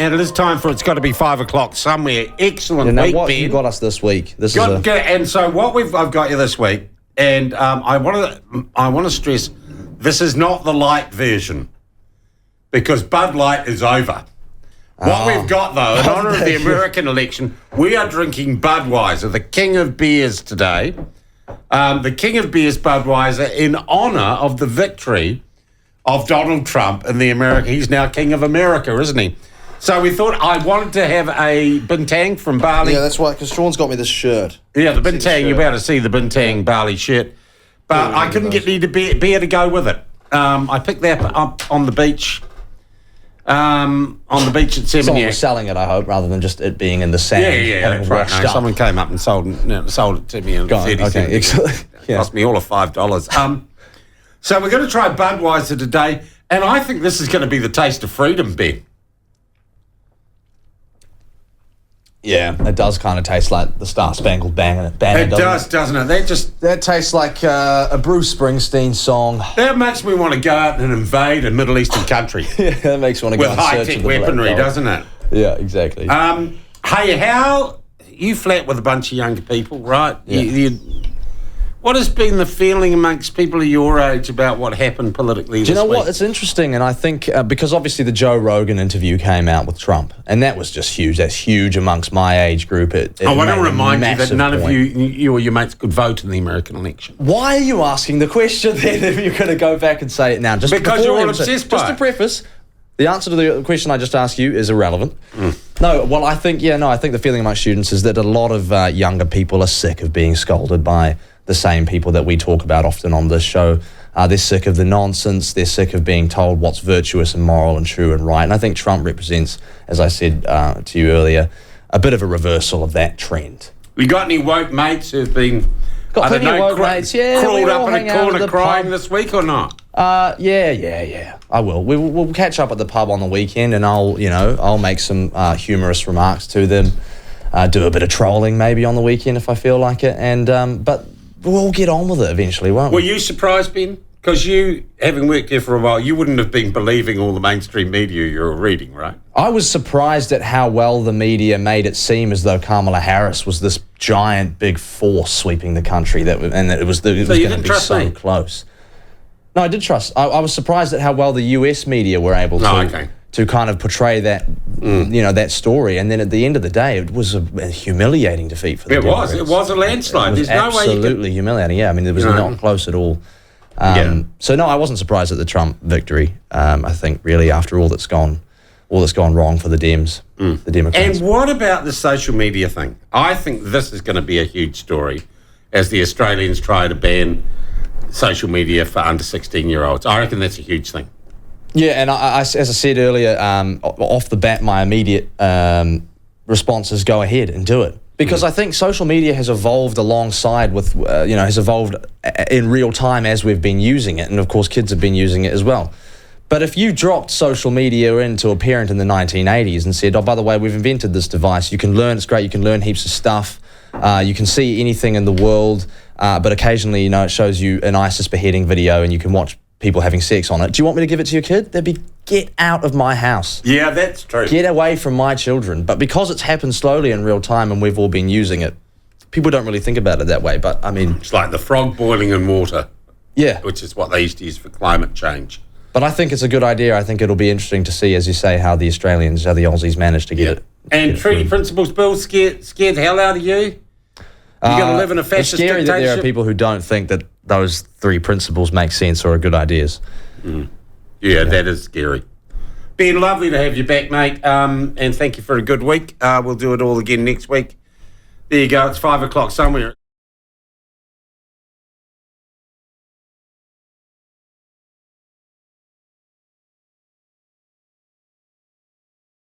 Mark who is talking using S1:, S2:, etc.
S1: and it is time for It's Got to Be 5 o'clock somewhere. Excellent
S2: now
S1: week,
S2: what
S1: Ben.
S2: you got us this week?
S1: And so what I've got you this week, and I want to stress, this is not the light version, because Bud Light is over. What we've got, though, in honour of the American election, we are drinking Budweiser, the king of beers today. The king of beers, Budweiser, in honour of the victory of Donald Trump in the America. He's now king of America, isn't he? So we thought I wanted to have a bintang from Bali.
S2: Yeah, that's right, because Sean's got me this shirt.
S1: Yeah, the bintang. You're about to see the bintang Bali shirt. But I couldn't get any beer to go with it. I picked that up on the beach. On the beach at Seminyak.
S2: Someone was selling it, I hope, rather than just it being in the sand.
S1: Yeah, that's right. No, someone came up and sold it to me in 30
S2: okay,
S1: cents.
S2: excellent. Yeah.
S1: Cost me all of $5. So we're going to try Budweiser today, and I think this is going to be the taste of freedom, Ben.
S2: Yeah, it does kind of taste like the Star Spangled Banner.
S1: It does, doesn't it?
S2: That tastes like a Bruce Springsteen song.
S1: That makes me want to go out and invade a Middle Eastern country.
S2: Yeah, that makes me want to go
S1: with
S2: and search
S1: high-tech
S2: for the
S1: weaponry,
S2: black gold.
S1: doesn't it?
S2: Yeah, exactly.
S1: Hey, how you flat with a bunch of younger people, right?
S2: Yeah.
S1: What has been the feeling amongst people of your age about what happened politically this week?
S2: Do you know what? It's interesting, and I think because obviously the Joe Rogan interview came out with Trump, and that was just huge. That's huge amongst my age group. I
S1: want to remind you that none of you or your mates could vote in the American election.
S2: Why are you asking the question then if you're going to go back and say it now? Just
S1: because you're all obsessed by it.
S2: Just to preface, the answer to the question I just asked you is irrelevant. No, well, I think the feeling among students is that a lot of younger people are sick of being scolded by the same people that we talk about often on this show. They're sick of the nonsense. They're sick of being told what's virtuous and moral and true and right. And I think Trump represents, as I said to you earlier, a bit of a reversal of that trend.
S1: We got any woke mates who've been
S2: Got plenty of woke mates, yeah.
S1: crawled up in a corner crying this week or not?
S2: Yeah. I will. We'll catch up at the pub on the weekend, and I'll make some humorous remarks to them. Do a bit of trolling maybe on the weekend if I feel like it, and but we'll get on with it eventually, won't we?
S1: Were you surprised, Ben? Because you, having worked there for a while, you wouldn't have been believing all the mainstream media you were reading, right?
S2: I was surprised at how well the media made it seem as though Kamala Harris was this giant, big force sweeping the country, and that it was going to be so close. No, I did trust. I was surprised at how well the US media were able to kind of portray that, that story. And then at the end of the day, it was a humiliating defeat for the Democrats.
S1: It was a landslide.
S2: There's no way
S1: absolutely
S2: humiliating. Yeah, I mean, it was not close at all. So no, I wasn't surprised at the Trump victory. I think really after all that's gone wrong for the Dems, the Democrats.
S1: And what about the social media thing? I think this is going to be a huge story as the Australians try to ban social media for under 16-year-olds. I reckon that's a huge thing.
S2: Yeah, and as I said earlier, off the bat, my immediate response is go ahead and do it. Because I think social media has evolved alongside with, has evolved in real time as we've been using it. And of course, kids have been using it as well. But if you dropped social media into a parent in the 1980s and said, oh, by the way, we've invented this device. You can learn, it's great. You can learn heaps of stuff. You can see anything in the world. But occasionally, it shows you an ISIS beheading video and you can watch people having sex on it. Do you want me to give it to your kid? They'd be, get out of my house.
S1: Yeah, that's true.
S2: Get away from my children. But because it's happened slowly in real time and we've all been using it, people don't really think about it that way. But I mean,
S1: it's like the frog boiling in water.
S2: Yeah.
S1: Which is what they used to use for climate change.
S2: But I think it's a good idea. I think it'll be interesting to see, as you say, how the Aussies managed to get it.
S1: And Treaty Principles Bill scared the hell out of you? You're going to live in a fascist dictatorship?
S2: It's scary that there are people who don't think that those three principles make sense or are good ideas.
S1: Yeah, that is scary. Ben, lovely to have you back, mate. And thank you for a good week. We'll do it all again next week. There you go. It's 5 o'clock somewhere.